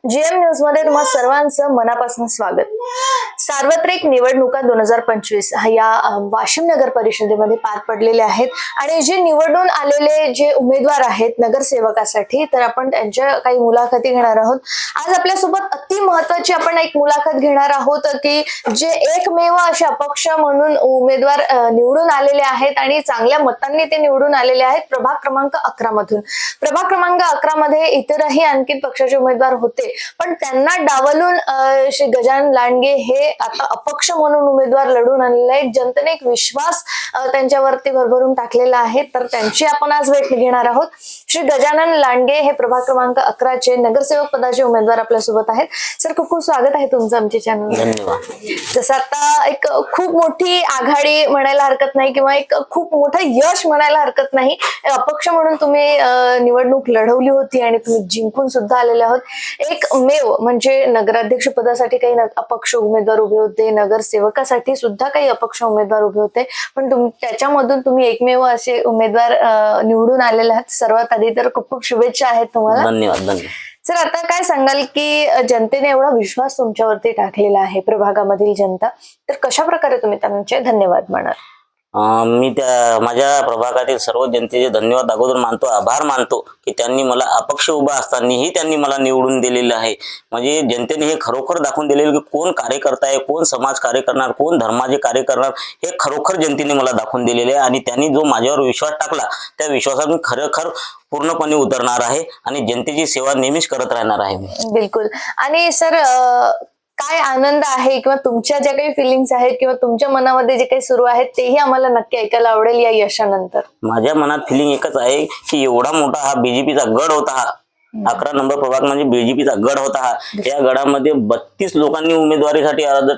GM news मध्ये तुम्हा सर्वांचं मनापासून स्वागत। सार्वत्रिक निवडणुका 2025 या वाशिम नगर परिषदेमध्ये पार पडलेल्या आहेत आणि जे निवडून आलेले जे उमेदवार आहेत नगरसेवकासाठी, तर आपण त्यांच्या काही मुलाखती घेणार आहोत। आज आपल्यासोबत अति महत्त्वाची आपण एक मुलाखत घेणार आहोत की जे एकमेव असे अपक्ष म्हणून उमेदवार निवडून आलेले आहेत आणि चांगल्या मतांनी ते निवडून आलेले आहेत प्रभाग क्रमांक 11 मधून। प्रभाग क्रमांक 11 मध्ये इतरही आणखी पक्षाचे उमेदवार होते, पण त्यांना डावलून श्री गजानन लांडगे हे आता अपक्ष म्हणून उमेदवार लढून आलेले आहेत। जनतेने एक विश्वास त्यांच्यावरती भरभरून टाकलेला आहे, तर त्यांची आपण आज भेट घेणार आहोत। श्री गजानन लांडगे हे प्रभाग क्रमांक 11 चे नगरसेवक पदाचे उमेदवार आपल्या सोबत आहेत। सर, खूप खूप स्वागत आहे तुमचं आमच्या चॅनल। धन्यवाद। जसं आता एक खूप मोठी आघाडी म्हणायला हरकत नाही किंवा एक खूप मोठं यश म्हणायला हरकत नाही, अपक्ष म्हणून तुम्ही निवडणूक लढवली होती आणि तुम्ही जिंकून सुद्धा आलेले आहोत। एकमेव म्हणजे नगराध्यक्ष पदासाठी काही अपक्ष उमेदवार उभे होते, नगरसेवकासाठी सुद्धा काही अपक्ष उमेदवार उभे होते, पण त्याच्यामधून तुम्ही एकमेव असे उमेदवार निवडून आलेले आहात। सर्वात आधी तर खूप खूप शुभेच्छा आहेत तुम्हाला। धन्यवाद। धन्यवाद। सर, आता काय सांगाल की जनतेने एवढा विश्वास तुमच्यावरती टाकलेला आहे, प्रभागामधील जनता, तर कशा प्रकारे तुम्ही त्यांचे धन्यवाद म्हणाल? मी त्या माझ्या प्रभागातील सर्व जनतेचे धन्यवाद अगोदर मानतो, आभार मानतो की त्यांनी मला अपक्ष उभा असतानाही त्यांनी मला निवडून दिलेलं आहे। म्हणजे जनतेने हे खरोखर दाखवून दिलेलं की कोण कार्यकर्ता आहे, कोण समाज कार्य करणार, कोण धर्माचे कार्य करणार, हे खरोखर जनतेने मला दाखवून दिलेले आहे। आणि त्यांनी जो माझ्यावर विश्वास टाकला त्या विश्वासात मी खरोखर पूर्णपणे उतरणार आहे आणि जनतेची सेवा नेहमीच करत राहणार आहे मी। बिलकुल। आणि सर, काय आनंद आहे किंवा तुमच्या ज्या काही फिलिंग्स आहेत किंवा तुमच्या मनामध्ये जे काही सुरू आहेत तेही आम्हाला नक्की ऐकायला आवडेल या यशानंतर। माझ्या मनात फिलिंग एकच आहे की एवढा मोठा हा बीजेपीचा गड होता, हा 11 नंबर प्रभाग म्हणजे बीजेपीचा गड होता हा। या गडामध्ये 32 लोकांनी उमेदवारीसाठी अर्ज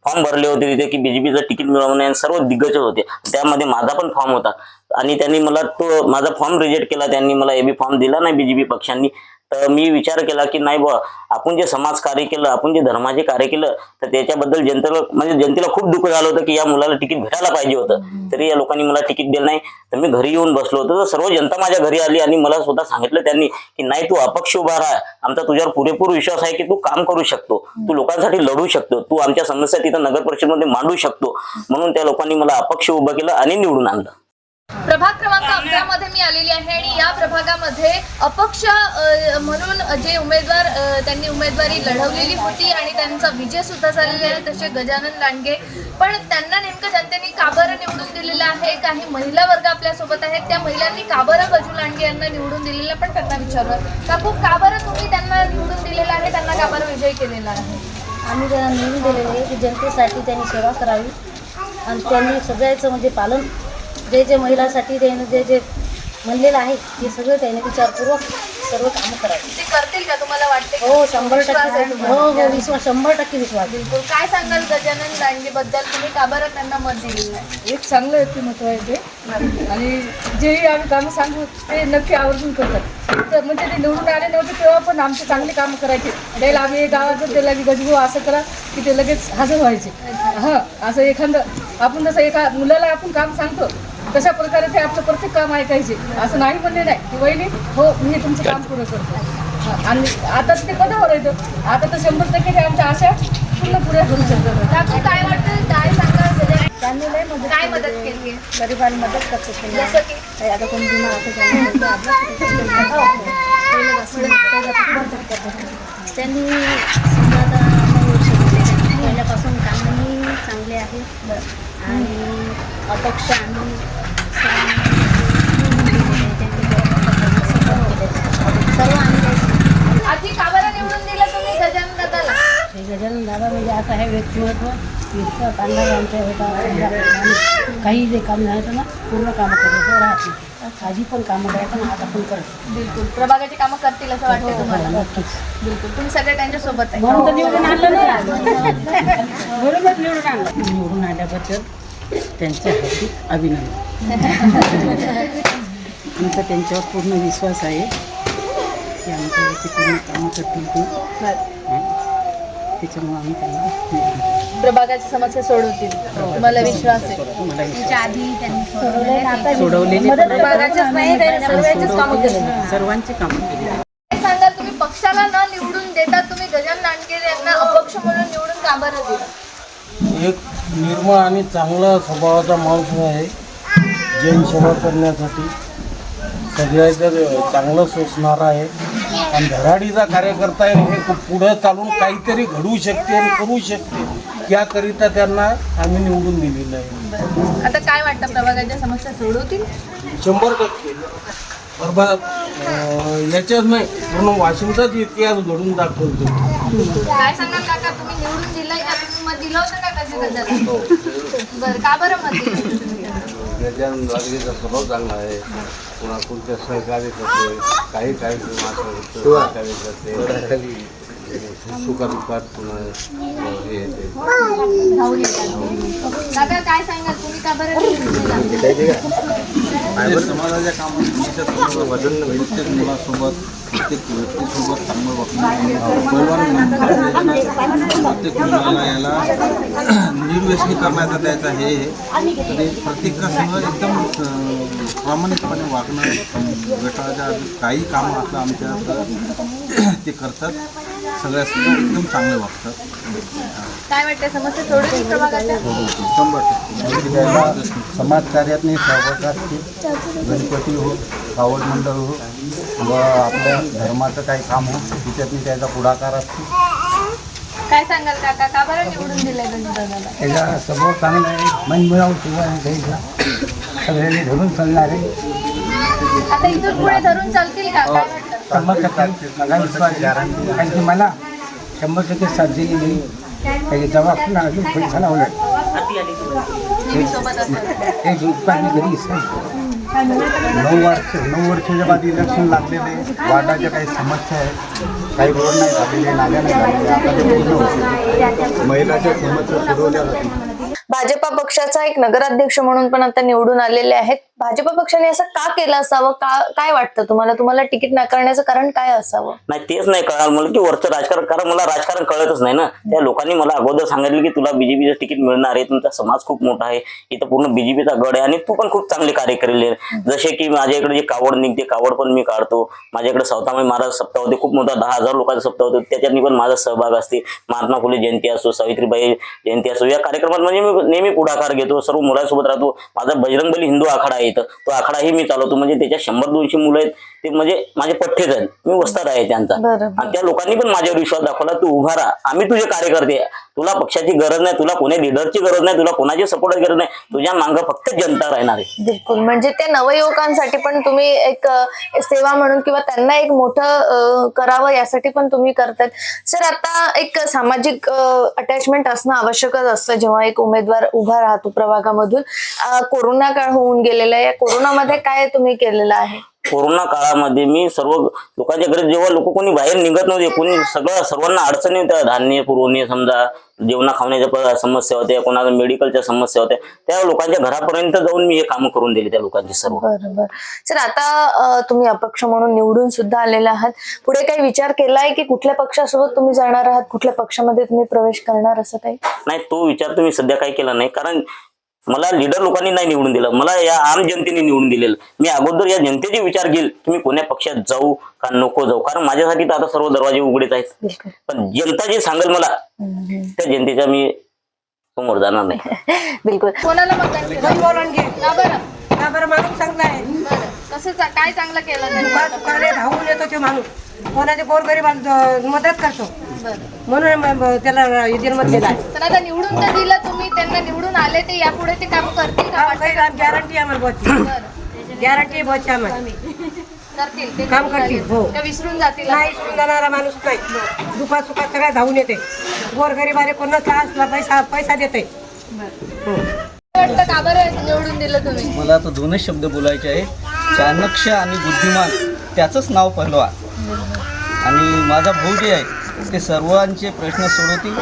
फॉर्म भरले होते तिथे की बीजेपीचं तिकीट मिळवणे, सर्व दिग्गज होते, त्यामध्ये माझा पण फॉर्म होता। आणि त्यांनी मला तो माझा फॉर्म रिजेक्ट केला, त्यांनी मला एबी फॉर्म दिला नाही बीजेपी पक्षांनी। तर मी विचार केला की नाही बा, आपण जे समाज कार्य केलं, आपण जे धर्माचे कार्य केलं, तर त्याच्याबद्दल जनतेला खूप दुःख झालं होतं की या मुलाला तिकीट भेटायला पाहिजे होतं, तरी या लोकांनी मला तिकीट दिलं नाही। तर मी घरी येऊन बसलो होतो, तर सर्व जनता माझ्या घरी आली आणि मला स्वतः सांगितलं त्यांनी की नाही, तू अपक्ष उभा राहा, आमचा तुझ्यावर पुरेपूर विश्वास आहे की तू काम करू शकतो, तू लोकांसाठी लढू शकतो, तू आमच्या समस्या तिथं नगर परिषदेमध्ये मांडू शकतो। म्हणून त्या लोकांनी मला अपक्ष उभं केलं आणि निवडून आणलं। प्रभाग क्रमांक 11 मध्ये मी आलेली आहे आणि या प्रभागामध्ये अपक्ष म्हणून जे उमेदवार त्यांनी उमेदवारी लढवलेली होती आणि त्यांचा विजय सुद्धा झालेला आहे, तसे गजानन लांडगे। पण त्यांना नेमकं जनतेने का बरं निवडून दिलेलं आहे? काही महिला वर्ग आपल्यासोबत आहेत, त्या महिलांनी का बरं गजू लांडगे यांना निवडून दिलेलं, पण त्यांना विचारलं काकू का बरं तुम्ही त्यांना निवडून दिलेलं आहे, त्यांना का बरं विजय केलेला आहे? आम्ही त्यांना निवडून दिलेले आहे की जनतेसाठी त्यांनी सेवा करावी आणि त्यांनी सगळ्याचं म्हणजे पालन, जे महिलांसाठी त्यांनी जे म्हणलेलं आहे ते सगळं त्यांनी विचारपूर्वक सर्व कामं करावी। ते करतील का तुम्हाला वाटते? हो, 100%। हो, विश्वास, 100% विश्वास। बिलकुल। काय सांगाल गजानन लांडगे बद्दल, तुम्ही का बरं त्यांना मत दिलेलं आहे? एक चांगलं व्यक्तिमत्व आहे ते, आणि जेही आम्ही कामं सांगू ते नक्की आवर्जून करतात। तर म्हणजे ते निवडून आले नव्हते तेव्हा पण आमचे चांगले कामं करायचे, त्याला आम्ही गावात त्याला की गजबू असं करा की ते लगेच हजर व्हायचे। हां, असं एखादं आपण जसं एका मुलाला आपण काम सांगतो तशा प्रकारे ते आपलं प्रत्येक काम ऐकायचे, असं नाही म्हणले नाही की वहिनी हो मी तुमचं काम पूर्ण करतो। आणि आता ते पदावर येतं, आता तर 100% ते आमच्या आशा पूर्ण पुऱ्या करू शकतात। काकू काय वाटतं, काय सांगाल? त्यांनी लय मदत, काय मदत केली आहे? गरिबांना मदत करतो त्यांनी। जसं की काही आता कोण बिमार असतो त्यांनी त्यांनी समजा आता 9 वर्ष झाले, पहिल्यापासून कामही चांगले आहे आणि अपक्ष आणि सर्व आम्ही आधी का बरं निवडून दिलं तुम्ही गजानन दादाला? गजानन दादा म्हणजे असं आहे व्यक्तिमत्व, इतकं चांगला आमच्या होता, काही जे काम झालं ना पूर्ण कामं करायचं राहते, आधी पण कामं करायचं ना आता पण करायचं। बिलकुल। प्रभागाची कामं करतील असं वाटतं तुम्हाला? नक्कीच। बिलकुल। तुम्ही सगळे त्यांच्या सोबत आहे? म्हणून तर निवडून आणलं ना, बरोबर निवडून आणलं। निवडून आल्याबद्दल त्यांच्या हार्दिक अभिनंदन। आमचा त्यांच्यावर पूर्ण विश्वास आहे की आमच्या याची पूर्ण कामं करतील ते, त्याच्यामुळे आम्ही त्यांना प्रभागाची समस्या सोडवतील, मला विश्वास आहे। मला त्याच्या आधी त्यांनी सोडवलेले प्रभागाच्याच नाही, त्यांनी सर्वांचीच कामं केली। सर्वांची कामं केली। काय सांगाल तुम्ही, पक्षाला न निवडून देता का बरं दिलं? एक निर्मळ आणि चांगला स्वभावाचा माणूस आहे. जनसेवा करण्यासाठी सगळ्याचं चांगलं सोचणारा आहे आणि धडाडीचा कार्यकर्ता आहे. हे पुढं चालून काहीतरी घडवू शकते आणि करू शकते, याकरिता त्यांना आम्ही निवडून दिलेलं आहे. आता काय वाटतं, प्रभागाच्या समस्या सोडवतील? 100% बरोबर. याच्याच नाही, पूर्ण वाशिमचाच इतिहास घडून दाखवतो. काय सांगाल काका, तुम्ही निवडून दिलंय का? तुम्ही मत दिलं होतं का कधी कधी? बरं, का बरं मत दिलं? गजानन राजगीरचा स्वभाव चांगला आहे. पुन्हा पुढच्या सहकार्य करते, काही सहकार्य करते, सुखादुखात पुन्हा हे येते. काका काय सांगाल, तुम्ही का बरं निवडून दिला? समाजाच्या कामाच्या वजन प्रत्येक मुलासोबत प्रत्येक व्यक्तीसोबत चांगलं वागणं, प्रत्येक मुलाला याला निर्व्यसनी करण्याचा त्याचा हे आणि प्रत्येकासह एकदम प्रामाणिकपणे वागणं. गटाच्या काही कामं असलं आमच्या ते करतात, सगळ्यासुद्धा एकदम चांगले वागतात. काय वाटतं, समस्या सोडवतील प्रभागाच्या? 100% समाजकार्यातनी सहभाग असते. गणपती हो, कावड मंडळ हो, व आपल्या धर्माचं काही काम हो, तिच्यातनी त्याचा पुढाकार असतो. काय सांगाल काका, का बरं निवडून दिलंय गणपतीला? त्याचा स्वभाव चांगला आहे, मनमिळावू सुद्धा आहे त्याचा, सगळ्यांनी धरून चालणार आहे. आता इथून पुढे धरून चालतील का? काय वाटतं? 100% मला विश्वास आहे. कारण की मला 100% साथ दिली नाही. त्याची जबाबदारी अजून पैसा लावला नेहमी सोबत असतात. एक उत्पादन घरी 9 वर्षाच्या बाद इलेक्शन लागलेले आहे. वार्डाच्या काही समस्या आहेत, काही रोड नाही झालेले, नाल्या नाही झालेले, आता ते पूर्ण होते. महिलाच्या समस्या सोडवल्या जातील. भाजपा पक्षाचा एक नगराध्यक्ष म्हणून पण आता निवडून आलेले आहेत. भाजपा पक्षाने असं का केलं असावं? काय वाटतं तुम्हाला तिकीट नाकारण्याचं कारण काय असावं? नाही तेच नाही कळणार मला की वरचं राजकारण, कारण मला राजकारण कळतच नाही ना. त्या लोकांनी मला अगोदर सांगितलं की तुला बीजेपीचं तिकीट मिळणार आहे, तुमचा समाज खूप मोठा आहे, इथं पूर्ण बीजेपीचा गड आहे आणि तू पण खूप चांगले कार्य केलेले आहे. जसे की माझ्या इकडे जे कावड निघते, कावड पण मी काढतो. माझ्याकडे सौतामाई महाराज सप्ताह होते, खूप मोठा 10,000 लोकांचा सप्ताह होतो, त्याच्यातनी पण माझा सहभाग असते. महात्मा फुले जयंती असो, सावित्रीबाई जयंती असो, या कार्यक्रमात म्हणजे मी नेहमी पुढाकार घेतो, सर्व मुलांसोबत राहतो. माझा बजरंगबली हिंदू आखाडा आहे, इथं तो आखाडाही मी चालवतो. म्हणजे त्याच्या 100-200 मुलं आहेत, ते म्हणजे माझे पठ्ठेच आहेत, मी वस्ताद आहे त्यांचा. आणि त्या लोकांनी पण माझ्यावर विश्वास दाखवला, तू उभा राहा, आम्ही तुझे कार्यकर्ते, तुला पक्षाची गरज नाही, तुला कोणी लिडरची गरज नाही, तुला कोणाची सपोर्टची गरज नाही, तुझ्या मागं फक्त जनता राहणार आहे. बिलकुल, म्हणजे त्या नवयुवकांसाठी पण तुम्ही एक सेवा म्हणून किंवा त्यांना एक मोठं करावं यासाठी पण तुम्ही करतायत. सर, आता एक सामाजिक अटॅचमेंट असणं आवश्यकच असतं जेव्हा एक उमेदवार उभा राहतो प्रभागामधून. कोरोना काळ होऊन गेलेला आहे, या कोरोनामध्ये काय तुम्ही केलेलं आहे? कोरोना काळामध्ये मी सर्व लोकांच्या घरी, जेव्हा लोक कोणी बाहेर निघत नव्हते, कोणी सर्वांना अडचणी होत्या, धान्य पुरवणे, समजा जेवणा खावण्याच्या समस्या होत्या, कोणाला मेडिकलच्या समस्या होत्या, त्या लोकांच्या घरापर्यंत जाऊन मी हे काम करून दिले त्या लोकांची सर्व. बरोबर. सर, आता तुम्ही अपक्ष म्हणून निवडून सुद्धा आलेले आहात. पुढे काही विचार केलाय की कुठल्या पक्षासोबत तुम्ही जाणार आहात, कुठल्या पक्षामध्ये तुम्ही प्रवेश करणार, असं काही? नाही, तो विचार तुम्ही सध्या काही केला नाही, कारण मला लीडर लोकांनी नाही निवडून दिलं, मला या आम जनतेने निवडून दिलेलं. मी अगोदर या जनतेचे विचार घेईल की मी कोण्या पक्षात जाऊ का नको जाऊ, कारण माझ्यासाठी तर आता सर्व दरवाजे उघडेच आहेत. पण जनता जे सांगेल मला त्या जनतेच्या मी समोर जाणार नाही. बिलकुल. कोणाला मतदान केलं? का बरं? का बरं माणूस चांगला आहे. बरं. कसं काय चांगलं केलं त्यांनी? दुकाने धावून येतो तो माणूस, कोणाचे गोरगरीबांना मदत करतो, म्हणून त्याला जन्म दिला आहे. तर आता निवडून तर दिलं तुम्ही, त्यांना निवडून आले, ते यापुढे ते काम करतील का? गॅरंटी आम्हाला बसची, गॅरंटी बसची आम्हाला करतील ते, काम करतील. हो, त्या विसरून जातील. नाही सोडून जाणारा माणूस नाही. दुखा सुखात सगळ्या धावून येते. गोरगरीबाने कोणाचा असला पैसा देते. वाटतं का बरं निवडून दिलं तुम्ही? मला तर दोनच शब्द बोलायचे आहे, चाणक्य आणि बुद्धिमान त्याचंच नाव पहलवान. आणि माझा भाऊ जे आहे ते सर्वांचे प्रश्न सोडवतील.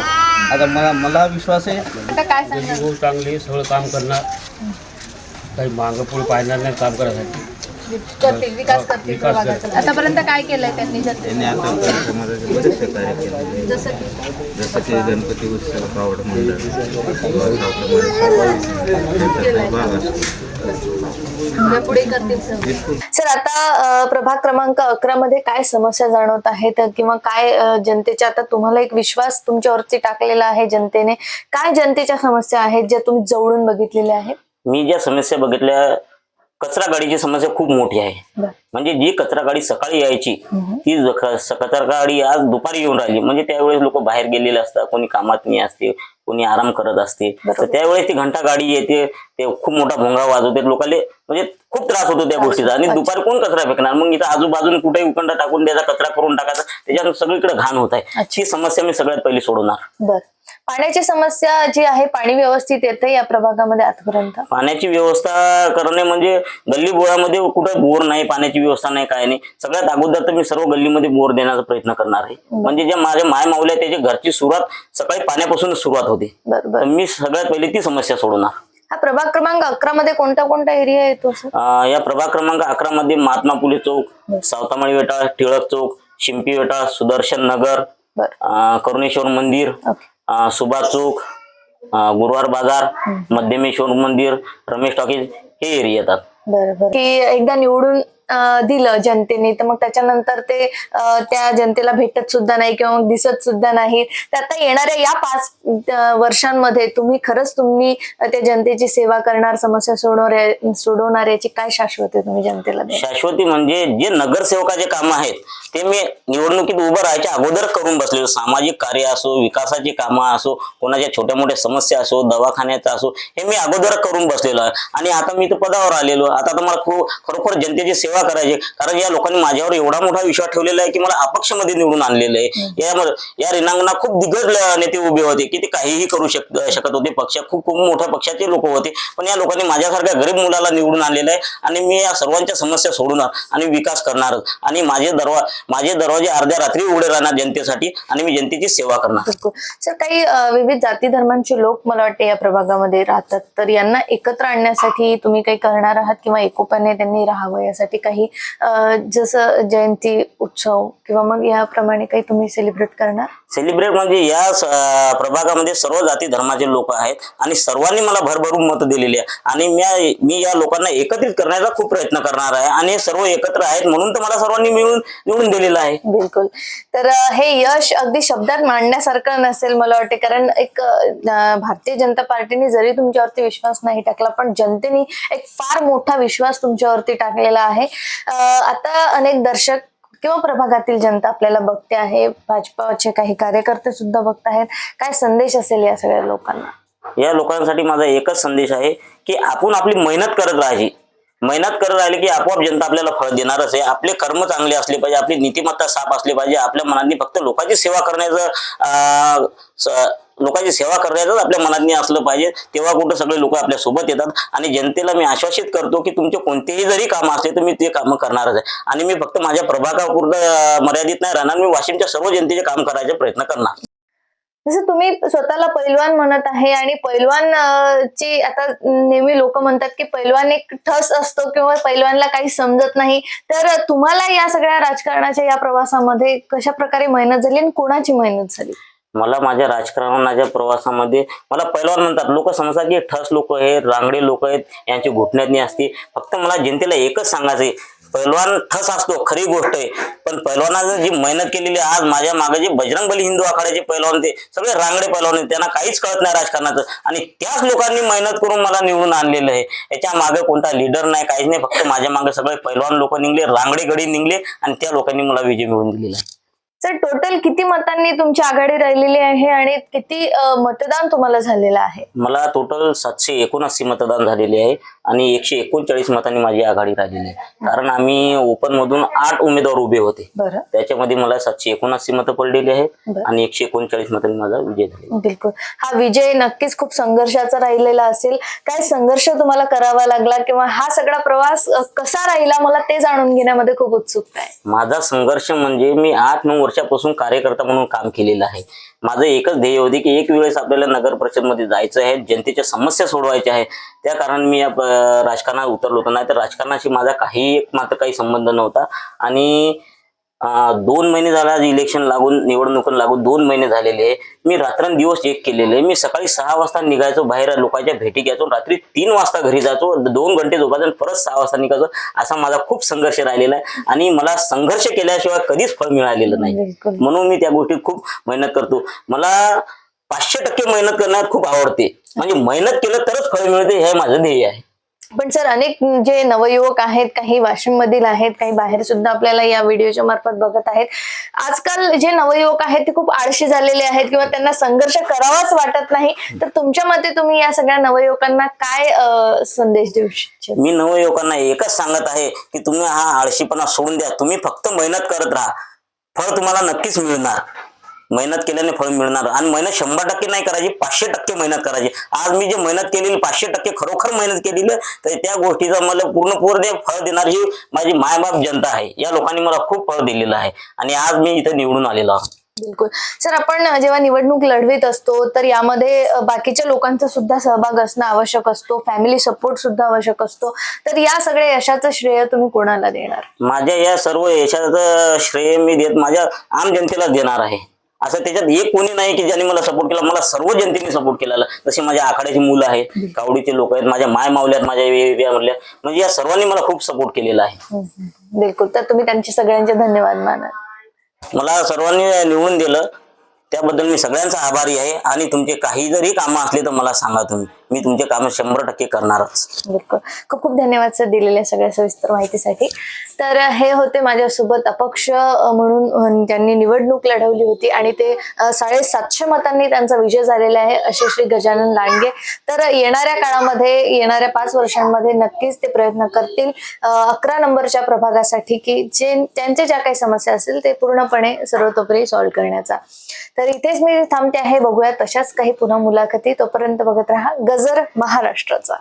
आता मला विश्वास आहे. आता काय सांगणार? भाऊ चांगले, सगळं काम करणार, काही मागं पुढे पाहणार नाही, काम करायसाठी करतील, विकास करतील प्रभागाचा. आतापर्यंत काय केलंय त्यांनी? त्यांनी आता समाजाचे बरेचसे कार्य केले, जसं की गणपती उत्सव, कावड मंडळ, भाग असतो, पुढे करतील सर्व. सर, आता प्रभाग क्रमांक 11 मध्ये काय समस्या जाणवत आहेत किंवा काय जनतेच्या, आता तुम्हाला एक विश्वास तुमच्यावरती टाकलेला आहे जनतेने, काय जनतेच्या समस्या आहेत ज्या तुम्ही जवळून बघितलेल्या आहेत? मी ज्या समस्या बघितल्या, कचरा गाडीची समस्या खूप मोठी आहे. बरं. म्हणजे जी कचरा गाडी सकाळी यायची ती कचरा गाडी आज दुपारी येऊन राहिली. म्हणजे त्यावेळेस लोक बाहेर गेलेले असतात, कोणी कामात नाही असते, कोणी आराम करत असते, तर त्यावेळेस ती घंटा गाडी येते, ते खूप मोठा भोंगा वाजवते, लोकांना म्हणजे खूप त्रास होतो त्या गोष्टीचा. आणि दुपारी कोण कचरा फेकणार? मग इथं आजूबाजून कुठेही उकंडा टाकून द्यायचा, कचरा करून टाकायचा, त्याच्यानं सगळीकडे घाण होत आहे. ही समस्या मी सगळ्यात पहिली सोडवणार. बर, पाण्याची समस्या जी आहे, पाणी व्यवस्थित येते या प्रभागामध्ये आजपर्यंत? पाण्याची व्यवस्था करणे म्हणजे गल्ली बोळामध्ये कुठे बोर नाही, पाण्याची व्यवस्था नाही, काय नाही. सगळ्यात अगोदर तर मी सर्व गल्लीमध्ये बोर देण्याचा प्रयत्न करणार आहे. म्हणजे जे माझ्या माय माऊल्या त्याची घरची सुरुवात सकाळी पाण्यापासून सुरुवात होते. तर मी सगळ्यात पहिली ती समस्या सोडवणार. हा प्रभाग क्रमांक 11 मध्ये कोणता कोणता एरिया येतो सर? या प्रभाग क्रमांक 11 मध्ये महात्मा फुले चौक, सावतामाळी वेटाळ, टिळक चौक, शिंपी वेटाळ, सुदर्शन नगर, करुणेश्वर मंदिर, सुभाष चौक, गुरुवार बाजार, मध्यमेश्वर मंदिर, रमेश टॉकीज, हे एरिया येतात. बरोबर. की एकदा निवडून दिलं जनतेने, तर मग त्याच्यानंतर ते त्या जनतेला भेटत सुद्धा नाही किंवा मग दिसत सुद्धा नाही. तर आता येणाऱ्या या 5 वर्षांमध्ये तुम्ही त्या जनतेची सेवा करणार, समस्या सोडवणार, याची काय शाश्वती तुम्ही जनतेला द्याल? शाश्वती म्हणजे जे नगरसेवकाचे काम आहेत ते मी निवडणुकीत उभं राहायच्या अगोदर करून बसलेलो. सामाजिक कार्य असो, विकासाची कामं असो, कोणाच्या छोट्या मोठ्या समस्या असो, दवाखान्याचा असो, हे मी अगोदर करून बसलेलो आहे. आणि आता मी तर पदावर आलेलो, आता तर मला खरोखर जनतेची सेवा करायची. कारण या लोकांनी माझ्यावर एवढा मोठा विश्वास ठेवलेला आहे की मला अपक्षमध्ये निवडून आणलेलं आहे. या रिणांगणात खूप दिग्गज नेते उभे होते की ते काहीही करू शकत होते. खूप मोठ्या पक्षाचे लोक होते, पण या लोकांनी माझ्यासारख्या गरीब मुलाला निवडून आणलेलं आहे. आणि मी या सर्वांच्या समस्या सोडवणार आणि विकास करणार. आणि माझे दरवाजे अर्ध्या रात्री उघडे राहणार जनतेसाठी, आणि मी जनतेची सेवा करणार. सर, काही विविध जाती धर्मांचे लोक मला वाटते या प्रभागामध्ये राहतात, तर यांना एकत्र आणण्यासाठी तुम्ही काही करणार आहात किंवा एकोप्याने त्यांनी राहावं यासाठी काही जसं जयंती उत्सव किंवा मग याप्रमाणे काही तुम्ही सेलिब्रेट करणार? सेलिब्रेट म्हणजे या प्रभागामध्ये सर्व जाती धर्माचे लोक आहेत आणि सर्वांनी मला भरभरून मत दिलेली आहे. आणि मी या लोकांना एकत्रित करण्याचा खूप प्रयत्न करणार आहे. आणि सर्व एकत्र आहेत म्हणून तर मला सर्वांनी निवडून दिलेलं आहे. बिलकुल. तर हे यश अगदी शब्दात मांडण्यासारखं नसेल मला वाटते, कारण एक भारतीय जनता पार्टीने जरी तुमच्यावरती विश्वास नाही टाकला, पण जनतेने एक फार मोठा विश्वास तुमच्यावरती टाकलेला आहे. आता अनेक दर्शक किंवा प्रभागातील जनता आपल्याला बघते आहे, भाजपाचे काही कार्यकर्ते सुद्धा बघत आहेत. काय संदेश असेल या सगळ्या लोकांना? या लोकांसाठी माझा एकच संदेश आहे की आपण आपली मेहनत करत राहायची. मेहनत करत राहिली की आपोआप जनता आपल्याला फळ देणारच आहे. आपले कर्म चांगले असले पाहिजे, आपली नीतिमत्ता साफ असली पाहिजे, आपल्या मनाने फक्त लोकांची सेवा करण्याचं आपल्या मनात असलं पाहिजे. तेव्हा कुठं सगळे लोक आपल्या सोबत येतात. आणि जनतेला मी आश्वासित करतो की तुमचे कोणतेही जरी काम असले तर मी ते काम करणारच आहे. आणि मी फक्त माझ्या प्रभागापुरतं मर्यादित नाही राहणार, मी वाशिमच्या सर्व जनतेचे काम करायचे प्रयत्न करणार. जसं तुम्ही स्वतःला पैलवान म्हणत आहे, आणि पैलवान ची आता नेहमी लोक म्हणतात की पैलवान एक ठस असतो किंवा पैलवानला काही समजत नाही. तर तुम्हाला या सगळ्या राजकारणाच्या या प्रवासामध्ये कशा प्रकारे मेहनत झाली आणि कोणाची मेहनत झाली? मला माझ्या राजकारणाच्या प्रवासामध्ये मला पैलवान म्हणतात, लोक समजतात की ठस लोक आहेत, रांगडे लोक आहेत, यांची घुटण्यातनी असते. फक्त मला जनतेला एकच सांगायचंय, पैलवान ठस असतो, खरी गोष्ट आहे, पण पैलवानानं जी मेहनत केलेली आज माझ्या मागे जे बजरंगबली हिंदू आखाड्याचे पैलवान ते सगळे रांगडे पैलवान आहेत, त्यांना काहीच कळत नाही राजकारणाचं. आणि त्याच लोकांनी मेहनत करून मला निवडून आणलेलं आहे. याच्या मागे कोणता लीडर नाही, काहीच नाही, फक्त माझ्या मागे सगळे पैलवान लोक निघले, रांगडे गडी निघले, आणि त्या लोकांनी मला विजय मिळवून दिलेला आहे. सर, टोटल किती मतांनी तुमची आघाडी राहिलेली आहे आणि किती मतदान तुम्हाला झालेलं आहे? मला टोटल 779 मतदान झालेले आहे आणि 139 मतांनी माझी आघाडी राहिलेली आहे. कारण आम्ही ओपन मधून 8 उमेदवार उभे होते, त्याच्यामध्ये मला 779 मतं पडलेली आहेत आणि 139 मतांनी माझा विजय झाला. बिलकुल. हा विजय नक्कीच खूप संघर्षाचा राहिलेला असेल. काय संघर्ष तुम्हाला करावा लागला किंवा हा सगळा प्रवास कसा राहिला, मला ते जाणून घेण्यामध्ये खूप उत्सुकता आहे. माझा संघर्ष म्हणजे मी 8-9 वर्षापासून कार्यकर्ता म्हणून काम केलेलं आहे. माझं एकच ध्येय होते की एक वेळेस आपल्याला नगर परिषद मध्ये जायचं आहे, जनतेच्या समस्या सोडवायच्या आहे. त्या कारण मी राजकारणात उतरलो होतो, नाही तर राजकारणाशी माझा काही संबंध नव्हता. आणि 2 महिने झाले आज इलेक्शन लागून, निवडणूक लागून 2 महिने झालेले आहे. मी रात्रंदिवस एक केलेले आहे. मी सकाळी 6 वाजता निघायचो, बाहेर लोकांच्या भेटी घ्यायचो, रात्री 3 वाजता घरी जायचो, 2 घंटे झोपायचो आणि परत 6 वाजता निघायचो. असा माझा खूप संघर्ष राहिलेला आहे आणि मला संघर्ष केल्याशिवाय कधीच फळ मिळालेलं नाही. बिलकुल. म्हणून मी त्या गोष्टीत खूप मेहनत करतो. मला 500% मेहनत करण्यात खूप आवडते. म्हणजे मेहनत केलं तरच फळ मिळते, हे माझं ध्येय आहे. पण सर, अनेक जे नवयुवक आहेत, काही वाशिम मधील आहेत, काही बाहेर सुद्धा आपल्याला या व्हिडिओच्या मार्फत बघत आहेत. आजकाल जे नवयुवक आहेत ते खूप आळशी झालेले आहेत किंवा त्यांना संघर्ष करावाच वाटत नाही. तर तुमच्या मते तुम्ही या सगळ्या नवयुवकांना काय संदेश देऊ इच्छिता? मी नवयुवकांना एकच सांगत आहे की तुम्ही हा आळशीपणा सोडून द्या. तुम्ही फक्त मेहनत करत राहा, फळ तुम्हाला नक्कीच मिळणार. मेहनत केल्याने फळ मिळणार. आणि मेहनत 100% नाही करायची, 500% मेहनत करायची. आज मी जे मेहनत केलेली 500% खरोखर मेहनत केलेली, तर त्या गोष्टीचा मला पूर्ण फळ देणार ही माझी मायबाप जनता आहे. या लोकांनी मला खूप फळ दिलेलं आहे आणि आज मी इथे निवडून आलेलो आहे. बिलकुल सर, आपण जेव्हा निवडणूक लढवित असतो तर यामध्ये बाकीच्या लोकांचा सुद्धा सहभाग असणं आवश्यक असतो, फॅमिली सपोर्ट सुद्धा आवश्यक असतो. तर या सगळ्या यशाचं श्रेय तुम्ही कोणाला देणार? माझ्या या सर्व यशाचं श्रेय मी देत माझ्या आम जनतेला देणार आहे. असं त्याच्यात एक कोणी नाही की ज्यांनी मला सपोर्ट केला. मला सर्व जनतेने सपोर्ट केलेला. जसे माझ्या आखाड्याची मुलं आहेत, कावडीचे लोक आहेत, माझ्या माय मावल्या आहेत, माझ्या एरियामधल्या, म्हणजे या सर्वांनी मला खूप सपोर्ट केलेला आहे. बिलकुल. तर तुम्ही त्यांचे सगळ्यांचे धन्यवाद माना. मला सर्वांनी निवडून दिलं त्याबद्दल मी सगळ्यांचा आभारी आहे. आणि तुमचे काही जरी कामं असले तर मला सांगा, तुम्ही मी तुमचे कामं 100% करणारच. बिलकुल. खूप खूप धन्यवाद सर दिलेल्या सगळ्या सविस्तर माहितीसाठी. तर हे होते माझ्यासोबत अपक्ष म्हणून त्यांनी निवडणूक लढवली होती आणि ते 750 मतांनी त्यांचा विजय झालेला आहे, असे श्री गजानन लांडगे. तर येणाऱ्या काळामध्ये, येणाऱ्या 5 वर्षांमध्ये नक्कीच ते प्रयत्न करतील 11 नंबरच्या प्रभागासाठी की त्यांच्या ज्या काही समस्या असतील ते पूर्णपणे सर्वतोपरी सॉल्व्ह करण्याचा. तर इथेच मी थांबते आहे. बघूया तशाच काही पुन्हा मुलाखती. तोपर्यंत बघत राहा गजर महाराष्ट्राचा.